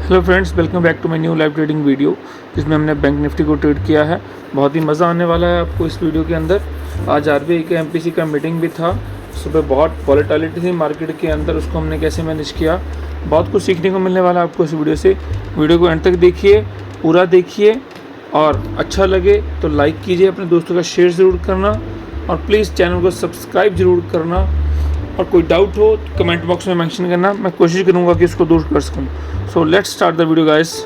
Hello friends, welcome back to my new live trading video जिसमें हमने bank Nifty को trade किया है। बहुत ही मज़ा आने वाला है आपको इस वीडियो के अंदर। आज आरबीआई के एमपीसी का मीटिंग भी था। सुबह बहुत वॉलेटिलिटी थी मार्केट के अंदर, उसको हमने कैसे मैनेज किया, बहुत कुछ सीखने को मिलने वाला है आपको इस वीडियो से। वीडियो को एंड तक देखिए, पूरा देखिए और अच्छा लगे तो लाइक कीजिए, अपने दोस्तों का शेयर ज़रूर करना और प्लीज़ चैनल को सब्सक्राइब ज़रूर करना। और कोई डाउट हो तो कमेंट बॉक्स में मेंशन करना, मैं कोशिश करूँगा कि इसको दूर कर सकूँ। So let's start the video guys.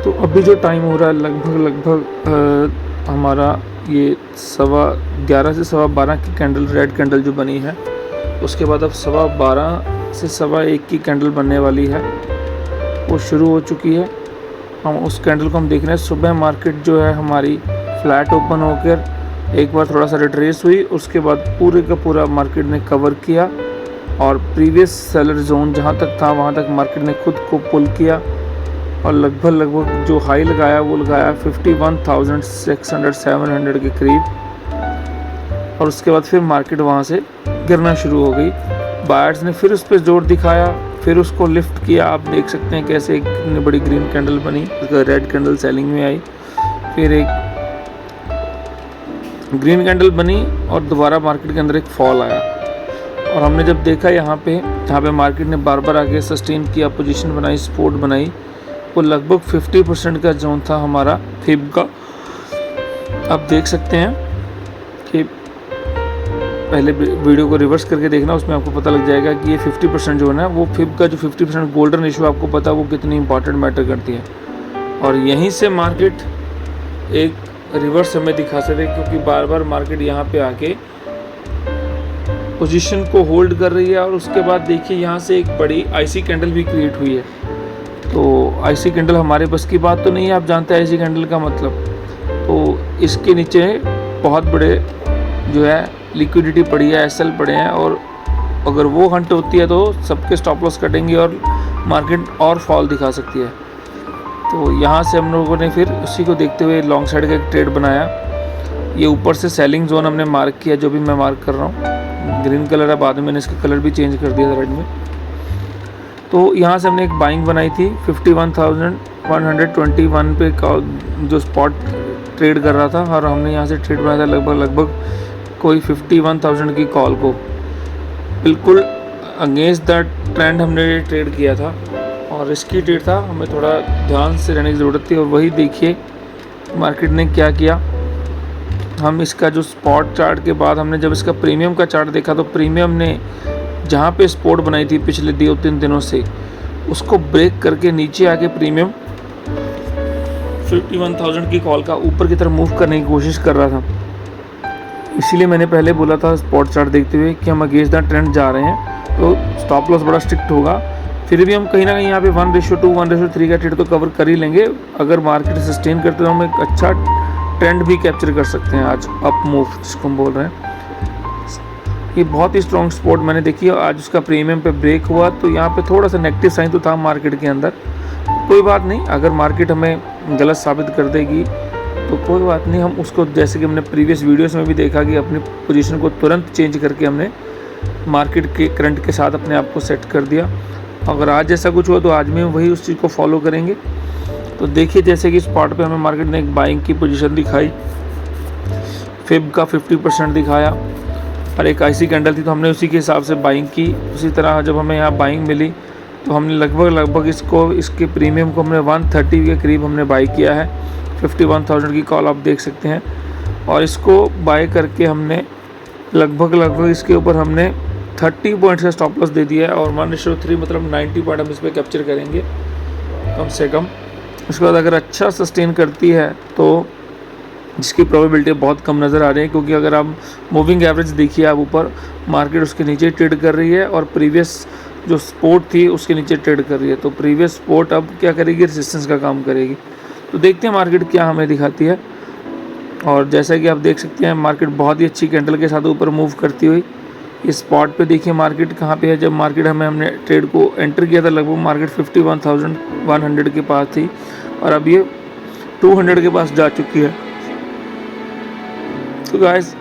तो अभी जो टाइम हो रहा है लगभग हमारा ये 11:15 से 12:15 की कैंडल, रेड कैंडल जो बनी है, उसके बाद अब 12:15 से 1:15 की कैंडल बनने वाली है, वो शुरू हो चुकी है। हम उस कैंडल को हम देख रहे हैं। सुबह मार्केट जो है हमारी फ्लैट ओपन होकर एक बार थोड़ा सा रिट्रेस हुई, उसके बाद पूरे का पूरा मार्केट ने कवर किया और प्रीवियस सेलर जोन जहाँ तक था वहाँ तक मार्केट ने खुद को पुल किया और लगभग जो हाई लगाया वो लगाया 51,600-700 के करीब। और उसके बाद फिर मार्केट वहाँ से गिरना शुरू हो गई। बायर्स ने फिर उस पर जोर दिखाया, फिर उसको लिफ्ट किया। आप देख सकते हैं कैसे एक इतनी बड़ी ग्रीन कैंडल बनी, उसका रेड कैंडल सेलिंग में आई, फिर एक ग्रीन कैंडल बनी और दोबारा मार्केट के अंदर एक फॉल आया। और हमने जब देखा यहाँ पे जहाँ पे मार्केट ने बार बार आगे सस्टेन किया, पोजीशन बनाई, सपोर्ट बनाई, वो लगभग 50% का जोन था हमारा फिब का। आप देख सकते हैं कि पहले वीडियो को रिवर्स करके देखना, उसमें आपको पता लग जाएगा कि ये 50% जोन है। वो फिब का जो 50% गोल्डन इशू आपको पता है वो कितनी इंपॉर्टेंट मैटर करती है। और यहीं से मार्केट एक रिवर्स हमें दिखा सकते हैं, क्योंकि बार बार मार्केट यहाँ पे आके पोजीशन को होल्ड कर रही है। और उसके बाद देखिए यहाँ से एक बड़ी आईसी कैंडल भी क्रिएट हुई है। तो आईसी कैंडल हमारे बस की बात तो नहीं है, आप जानते हैं आईसी कैंडल का मतलब। तो इसके नीचे बहुत बड़े जो है लिक्विडिटी पड़ी है, एसएल पड़े हैं, और अगर वो हंट होती है तो सबके स्टॉप लॉस कटेंगे और मार्केट और फॉल दिखा सकती है। तो यहाँ से हम लोगों ने फिर उसी को देखते हुए लॉन्ग साइड का एक ट्रेड बनाया। ये ऊपर से सेलिंग जोन हमने मार्क किया, जो भी मैं मार्क कर रहा हूँ ग्रीन कलर है, बाद में मैंने इसका कलर भी चेंज कर दिया था रेड में। तो यहाँ से हमने एक बाइंग बनाई थी 51,121 पे जो स्पॉट ट्रेड कर रहा था, और हमने यहाँ से ट्रेड बनाया था लगभग कोई 51,000 की कॉल को। बिल्कुल अगेंस्ट द ट्रेंड हमने ट्रेड किया था और रिस्की ट्रेड था, हमें थोड़ा ध्यान से रहने की ज़रूरत थी। और वही देखिए मार्केट ने क्या किया। हम इसका जो स्पॉट चार्ट के बाद हमने जब इसका प्रीमियम का चार्ट देखा, तो प्रीमियम ने जहाँ पे सपोर्ट बनाई थी पिछले 2-3 दिनों से, उसको ब्रेक करके नीचे आके प्रीमियम 51,000 की कॉल का ऊपर की तरफ मूव करने की कोशिश कर रहा था। इसीलिए मैंने पहले बोला था स्पॉट चार्ट देखते हुए कि हम अगेंस्ट द ट्रेंड जा रहे हैं, तो स्टॉप लॉस बड़ा स्ट्रिक्ट होगा। फिर भी हम कहीं ना कहीं यहाँ पे 1:2, 1:3 का ट्रेड तो कवर कर ही लेंगे। अगर मार्केट सस्टेन करते तो हम एक अच्छा ट्रेंड भी कैप्चर कर सकते हैं। आज अप मूव जिसको हम बोल रहे हैं, ये बहुत ही स्ट्रॉन्ग सपोर्ट मैंने देखी। आज उसका प्रीमियम पे ब्रेक हुआ, तो यहाँ पे थोड़ा सा नेगेटिव साइन तो था मार्केट के अंदर। कोई बात नहीं, अगर मार्केट हमें गलत साबित कर देगी तो कोई बात नहीं, हम उसको जैसे कि हमने प्रीवियस वीडियोस में भी देखा कि अपनी पोजीशन को तुरंत चेंज करके हमने मार्केट के करंट के साथ अपने आप को सेट कर दिया। अगर आज ऐसा कुछ हुआ तो आज में वही उस चीज़ को फॉलो करेंगे। तो देखिए जैसे कि स्पॉट पे हमें मार्केट ने एक बाइंग की पोजीशन दिखाई, फिब का 50% दिखाया और एक आईसी कैंडल थी, तो हमने उसी के हिसाब से बाइंग की। उसी तरह जब हमें यहाँ बाइंग मिली तो हमने लगभग इसके प्रीमियम को हमने 130 के करीब हमने बाई किया है। 51,000 की कॉल आप देख सकते हैं, और इसको बाय करके हमने लगभग इसके ऊपर हमने 30 पॉइंट्स का स्टॉप लॉस दे दिया है। और 1:3 मतलब 90 पॉइंट हम इस पर कैप्चर करेंगे कम से कम। उसके बाद अगर अच्छा सस्टेन करती है तो जिसकी प्रोबेबिलिटी बहुत कम नज़र आ रही है, क्योंकि अगर आप मूविंग एवरेज देखिए, आप ऊपर मार्केट उसके नीचे ट्रेड कर रही है और प्रीवियस जो सपोर्ट थी उसके नीचे ट्रेड कर रही है। तो प्रीवियस सपोर्ट अब क्या करेगी, रेजिस्टेंस का काम करेगी। तो देखते हैं मार्केट क्या हमें दिखाती है। और जैसा कि आप देख सकते हैं मार्केट बहुत ही अच्छी कैंडल के साथ ऊपर मूव करती हुई। इस स्पॉट पे देखिए मार्केट कहाँ पे है। जब मार्केट हमने ट्रेड को एंटर किया था लगभग मार्केट 51,100 के पास थी, और अब ये 200 के पास जा चुकी है। तो गाइस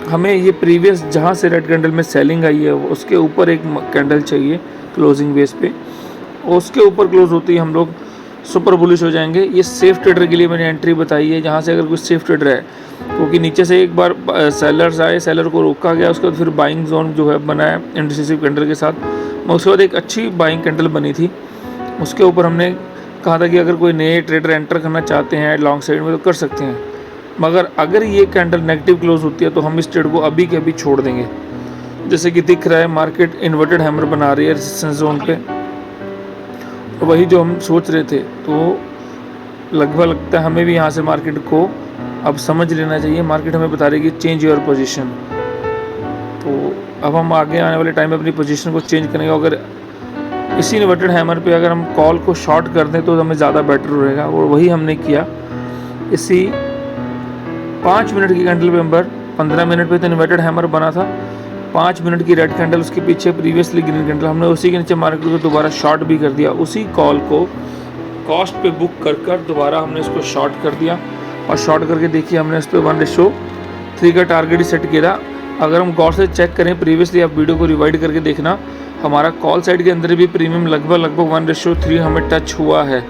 हमें ये प्रीवियस जहाँ से रेड कैंडल में सेलिंग आई है उसके ऊपर एक कैंडल चाहिए क्लोजिंग बेस पे, और उसके ऊपर क्लोज होती है हम लोग सुपर बुलिश हो जाएंगे। ये सेफ ट्रेडर के लिए मैंने एंट्री बताई है, जहाँ से अगर कोई सेफ ट्रेडर है, क्योंकि नीचे से एक बार सेलर्स आए, सेलर को रोका गया, उसके बाद फिर बाइंग जोन जो है बनाया इंडिसिसिव कैंडल के साथ। उसके बाद एक अच्छी बाइंग कैंडल बनी थी, उसके ऊपर हमने कहा था कि अगर कोई नए ट्रेडर एंटर करना चाहते हैं लॉन्ग साइड में तो कर सकते हैं, मगर अगर ये कैंडल नेगेटिव क्लोज होती है तो हम इस ट्रेड को अभी के अभी छोड़ देंगे। जैसे कि दिख रहा है मार्केट इन्वर्टेड हैमर बना रही है रेजिस्टेंस जोन पे, तो वही जो हम सोच रहे थे, तो लगभग लगता है हमें भी यहाँ से मार्केट को अब समझ लेना चाहिए। मार्केट हमें बता रही है कि चेंज योर पोजीशन, तो अब हम आगे आने वाले टाइम में अपनी पोजीशन को चेंज करेंगे। अगर इसी इन्वर्टेड हैमर पे अगर हम कॉल को शॉर्ट कर दें तो हमें ज़्यादा बेटर रहेगा, और वही हमने किया। इसी 5 मिनट की कैंडल पे नंबर 15 मिनट पे तो इन्वर्टेड हैमर बना था, 5 मिनट की रेड कैंडल, उसके पीछे प्रीवियसली ग्रीन कैंडल, हमने उसी के नीचे मार्केट को दोबारा शॉर्ट भी कर दिया। उसी कॉल को कॉस्ट पे बुक कर दोबारा हमने इसको शॉर्ट कर दिया, और शॉर्ट करके देखिए हमने इस पर 1:3 का टारगेट ही सेट किया था। अगर हम गौर से चेक करें प्रीवियसली, आप वीडियो को रिवाइड करके देखना, हमारा कॉल साइड के अंदर भी प्रीमियम लगभग 1:3 हमें टच हुआ है।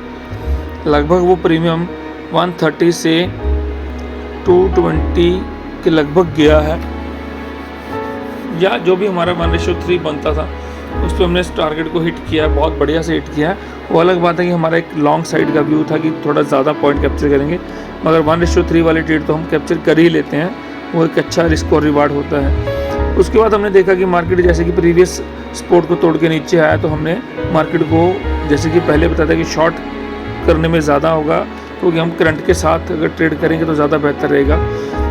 लगभग वो प्रीमियम 130 से 220 के लगभग गया है, या जो भी हमारा 1:3 बनता था उस पर हमने इस टारगेट को हिट किया है, बहुत बढ़िया से हिट किया है। वो अलग बात है कि हमारा एक लॉन्ग साइड का व्यू था कि थोड़ा ज़्यादा पॉइंट कैप्चर करेंगे, मगर 1:3 वाले ट्रेड तो हम कैप्चर कर ही लेते हैं, वो एक अच्छा रिस्क और रिवार्ड होता है। उसके बाद हमने देखा कि मार्केट जैसे कि प्रीवियस सपोर्ट को तोड़ के नीचे आया, तो हमने मार्केट को जैसे कि पहले बताया था कि शॉर्ट करने में ज़्यादा होगा, क्योंकि हम करंट के साथ अगर ट्रेड करेंगे तो ज़्यादा बेहतर रहेगा।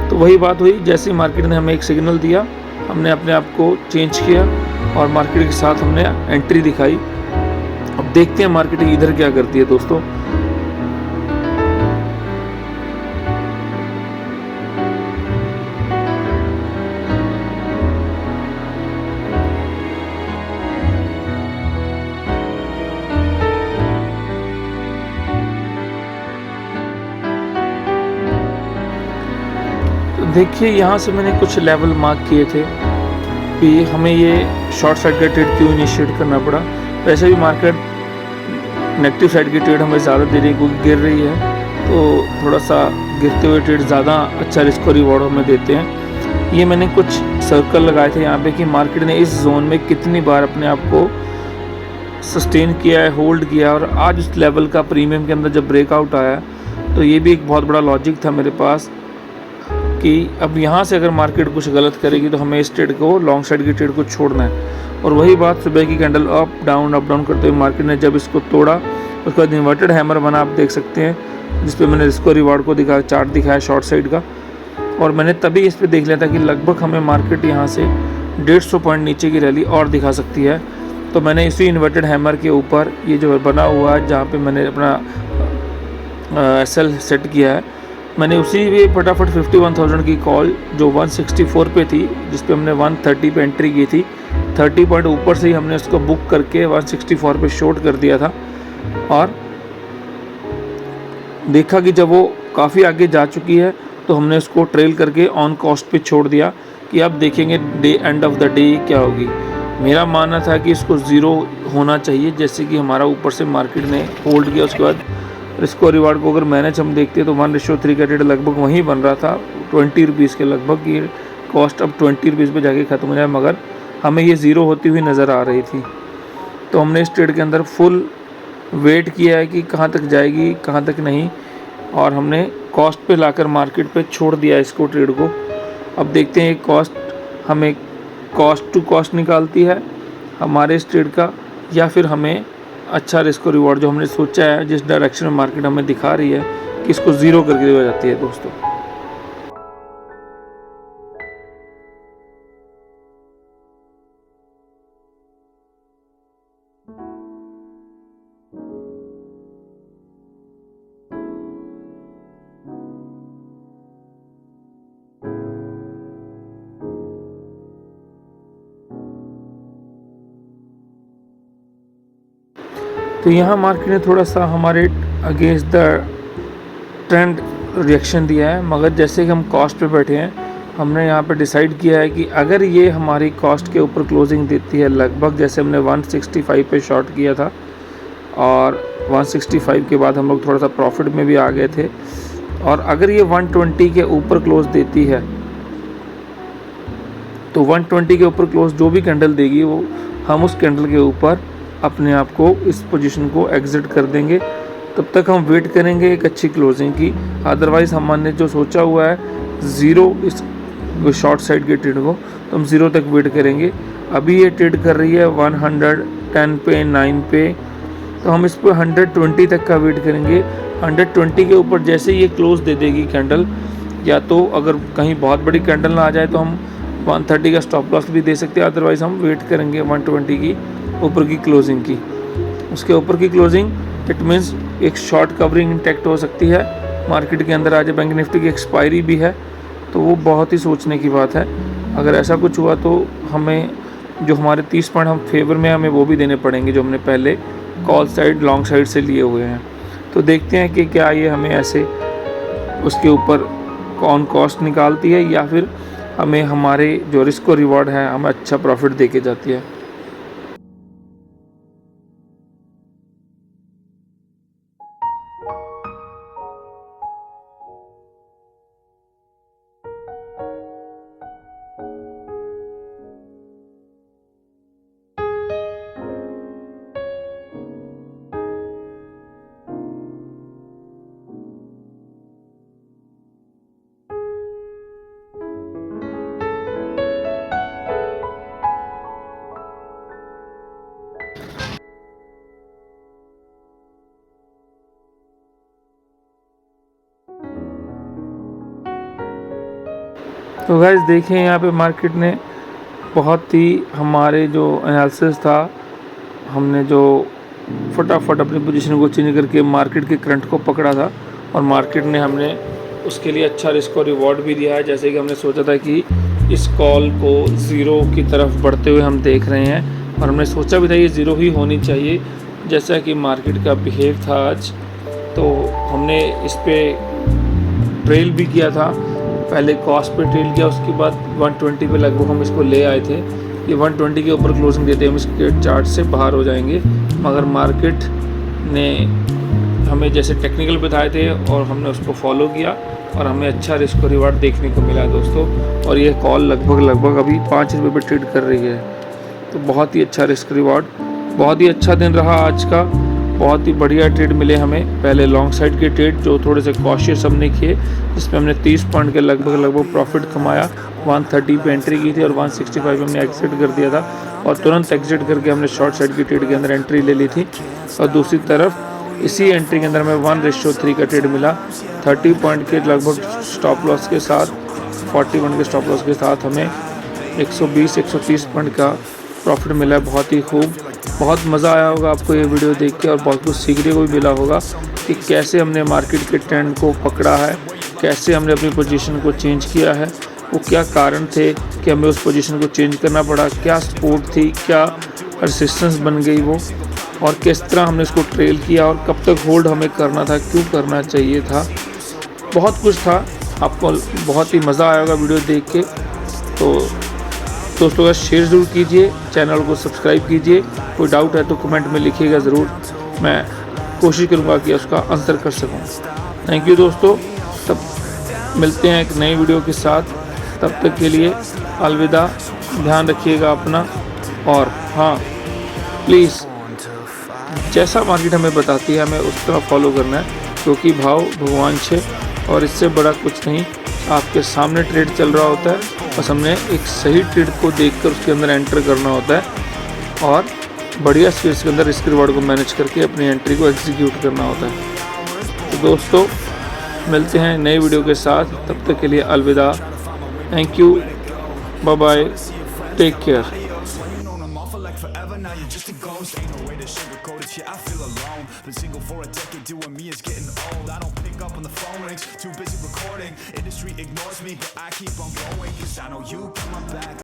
तो वही बात हुई, जैसे ही मार्केट ने हमें एक सिग्नल दिया, हमने अपने आप को चेंज किया और मार्केट के साथ हमने एंट्री दिखाई। अब देखते हैं मार्केट इधर क्या करती है दोस्तों। देखिए यहाँ से मैंने कुछ लेवल मार्क किए थे कि हमें ये शॉर्ट साइड का ट्रेड क्यों इनिशिएट करना पड़ा। वैसे भी मार्केट नेगेटिव साइड की ट्रेड हमें ज़्यादा दे रही है, क्योंकि गिर रही है, तो थोड़ा सा गिरते हुए ट्रेड ज़्यादा अच्छा रिस्क और रिवॉर्ड हमें देते हैं। ये मैंने कुछ सर्कल लगाए थे यहाँ पे कि मार्केट ने इस जोन में कितनी बार अपने आप को सस्टेन किया है, होल्ड किया, और आज उस लेवल का प्रीमियम के अंदर जब ब्रेकआउट आया, तो ये भी एक बहुत बड़ा लॉजिक था मेरे पास कि अब यहाँ से अगर मार्केट कुछ गलत करेगी तो हमें इस ट्रेड को, लॉन्ग साइड की ट्रेड को छोड़ना है। और वही बात सुबह की कैंडल अप डाउन करते हुए मार्केट ने जब इसको तोड़ा, उसके बाद इन्वर्टेड हैमर बना, आप देख सकते हैं, जिस पे मैंने इसको रिवार्ड को दिखाया, चार्ट दिखाया शॉर्ट साइड का, और मैंने तभी इस पे देख लिया था कि लगभग हमें मार्केट यहाँ से 150 पॉइंट नीचे की रैली और दिखा सकती है। तो मैंने इसी इन्वर्टेड हैमर के ऊपर ये जो बना हुआ है, जहाँ पे मैंने अपना SL सेट किया है, मैंने उसी भी फटाफट 51,000 की कॉल जो 164 पे थी, जिस पे हमने 130 पे एंट्री की थी, 30 पॉइंट ऊपर से ही हमने उसको बुक करके 164 पे शॉर्ट कर दिया था, और देखा कि जब वो काफ़ी आगे जा चुकी है तो हमने उसको ट्रेल करके ऑन कॉस्ट पे छोड़ दिया कि अब देखेंगे एंड ऑफ द डे क्या होगी। मेरा मानना था कि इसको ज़ीरो होना चाहिए, जैसे कि हमारा ऊपर से मार्केट ने होल्ड किया। उसके बाद रिस्क और रिवार्ड को अगर मैनेज हम देखते हैं तो 1:3 का ट्रेड लगभग वहीं बन रहा था 20 रुपीज़ के लगभग। ये कॉस्ट अब 20 रुपीज़ पे जाके ख़त्म हो जाए, मगर हमें ये ज़ीरो होती हुई नज़र आ रही थी। तो हमने इस ट्रेड के अंदर फुल वेट किया है कि कहाँ तक जाएगी कहाँ तक नहीं, और हमने कॉस्ट पे लाकर मार्केट पे छोड़ दिया इसको, ट्रेड को। अब देखते हैं कॉस्ट हमें कॉस्ट टू कॉस्ट निकालती है हमारे इस ट्रेड का, या फिर हमें अच्छा रिस्क और रिवॉर्ड जो हमने सोचा है, जिस डायरेक्शन में मार्केट हमें दिखा रही है, कि इसको ज़ीरो करके दिया जाती है दोस्तों। तो यहाँ मार्केट ने थोड़ा सा हमारे अगेंस्ट द ट्रेंड रिएक्शन दिया है, मगर जैसे कि हम कॉस्ट पे बैठे हैं, हमने यहाँ पे डिसाइड किया है कि अगर ये हमारी कॉस्ट के ऊपर क्लोजिंग देती है, लगभग जैसे हमने 165 पे शॉर्ट किया था, और 165 के बाद हम लोग थोड़ा सा प्रॉफिट में भी आ गए थे। और अगर ये 120 के ऊपर क्लोज देती है तो 120 के ऊपर क्लोज जो भी कैंडल देगी वो हम उस कैंडल के ऊपर अपने आप को इस पोजीशन को एग्जिट कर देंगे। तब तक हम वेट करेंगे एक अच्छी क्लोजिंग की। अदरवाइज़ हमने जो सोचा हुआ है ज़ीरो इस शॉर्ट साइड के ट्रेड को, तो हम ज़ीरो तक वेट करेंगे। अभी ये ट्रेड कर रही है 110 पे 9 पे, तो हम इस पर 120 तक का वेट करेंगे। 120 के ऊपर जैसे ही ये क्लोज दे देगी कैंडल, या तो अगर कहीं बहुत बड़ी कैंडल ना आ जाए तो हम 130 का स्टॉप लॉस भी दे सकते हैं। अदरवाइज़ हम वेट करेंगे 120 की ऊपर की क्लोजिंग की। उसके ऊपर की क्लोजिंग इट मीन्स एक शॉर्ट कवरिंग इंटैक्ट हो सकती है मार्केट के अंदर। आज बैंक निफ्टी की एक्सपायरी भी है, तो वो बहुत ही सोचने की बात है। अगर ऐसा कुछ हुआ तो हमें जो हमारे 30 पॉइंट हम फेवर में हमें वो भी देने पड़ेंगे जो हमने पहले कॉल साइड लॉन्ग साइड से लिए हुए हैं। तो देखते हैं कि क्या ये हमें ऐसे उसके ऊपर ऑन कॉस्ट निकालती है या फिर हमें हमारे जो रिस्क और रिवॉर्ड है हमें अच्छा प्रॉफिट दे के जाती है। तो गाइस देखें यहाँ पे मार्केट ने बहुत ही हमारे जो एनालिसिस था, हमने जो फटाफट अपनी पोजीशन को चेंज करके मार्केट के करंट को पकड़ा था और मार्केट ने हमने उसके लिए अच्छा रिस्क और रिवॉर्ड भी दिया है। जैसे कि हमने सोचा था कि इस कॉल को ज़ीरो की तरफ बढ़ते हुए हम देख रहे हैं और हमने सोचा भी था ये ज़ीरो ही होनी चाहिए जैसा कि मार्केट का बिहेव था आज। तो हमने इस पर ट्रेल भी किया था, पहले कॉस्ट पे ट्रेल किया, उसके बाद 120 पे लगभग हम इसको ले आए थे। ये 120 के ऊपर क्लोजिंग देते हम इसके चार्ट से बाहर हो जाएंगे, मगर मार्केट ने हमें जैसे टेक्निकल बताए थे और हमने उसको फॉलो किया और हमें अच्छा रिस्क और रिवार्ड देखने को मिला दोस्तों। और ये कॉल लगभग अभी 5 रुपये पे ट्रेड कर रही है, तो बहुत ही अच्छा रिस्क रिवार्ड, बहुत ही अच्छा दिन रहा आज का। बहुत ही बढ़िया ट्रेड मिले हमें। पहले लॉन्ग साइड के ट्रेड जो थोड़े से कॉशियस हमने किए, जिसमें हमने 30 पॉइंट के लगभग प्रॉफिट कमाया। 130 पे एंट्री की थी और 165 हमने एग्जिट कर दिया था और तुरंत एग्जिट करके हमने शॉर्ट साइड की ट्रेड के अंदर एंट्री ले ली थी। और दूसरी तरफ इसी एंट्री के अंदर हमें 1:3 का ट्रेड मिला। 30 पॉइंट के लगभग स्टॉप लॉस के साथ, 40 पॉइंट के स्टॉप लॉस के साथ हमें 120-130 पॉइंट का प्रॉफिट मिला। बहुत ही खूब, बहुत मज़ा आया होगा आपको ये वीडियो देख के और बहुत कुछ सीखने को भी मिला होगा कि कैसे हमने मार्केट के ट्रेंड को पकड़ा है, कैसे हमने अपनी पोजीशन को चेंज किया है, वो क्या कारण थे कि हमें उस पोजीशन को चेंज करना पड़ा, क्या सपोर्ट थी, क्या रेजिस्टेंस बन गई वो, और किस तरह हमने इसको ट्रेल किया और कब तक होल्ड हमें करना था, क्यों करना चाहिए था। बहुत कुछ था, आपको बहुत ही मज़ा आया होगा वीडियो देख के। तो दोस्तों का शेयर ज़रूर कीजिए, चैनल को सब्सक्राइब कीजिए। कोई डाउट है तो कमेंट में लिखिएगा ज़रूर, मैं कोशिश करूँगा कि उसका आंसर कर सकूँ। थैंक यू दोस्तों, तब मिलते हैं एक नई वीडियो के साथ। तब तक के लिए अलविदा, ध्यान रखिएगा अपना। और हाँ प्लीज़, जैसा मार्केट हमें बताती है हमें उस तरह फॉलो करना है, क्योंकि भाव भगवान छे और इससे बड़ा कुछ नहीं। आपके सामने ट्रेड चल रहा होता है, बस हमने एक सही ट्रेड को देखकर उसके अंदर एंटर करना होता है और बढ़िया स्पेस के अंदर रिस्क रिवॉर्ड को मैनेज करके अपनी एंट्री को एग्जीक्यूट करना होता है। तो दोस्तों मिलते हैं नई वीडियो के साथ, तब तक के लिए अलविदा, thank you, bye bye, take care. Too busy recording, industry ignores me, but I keep on going, 'cause I know you got my back.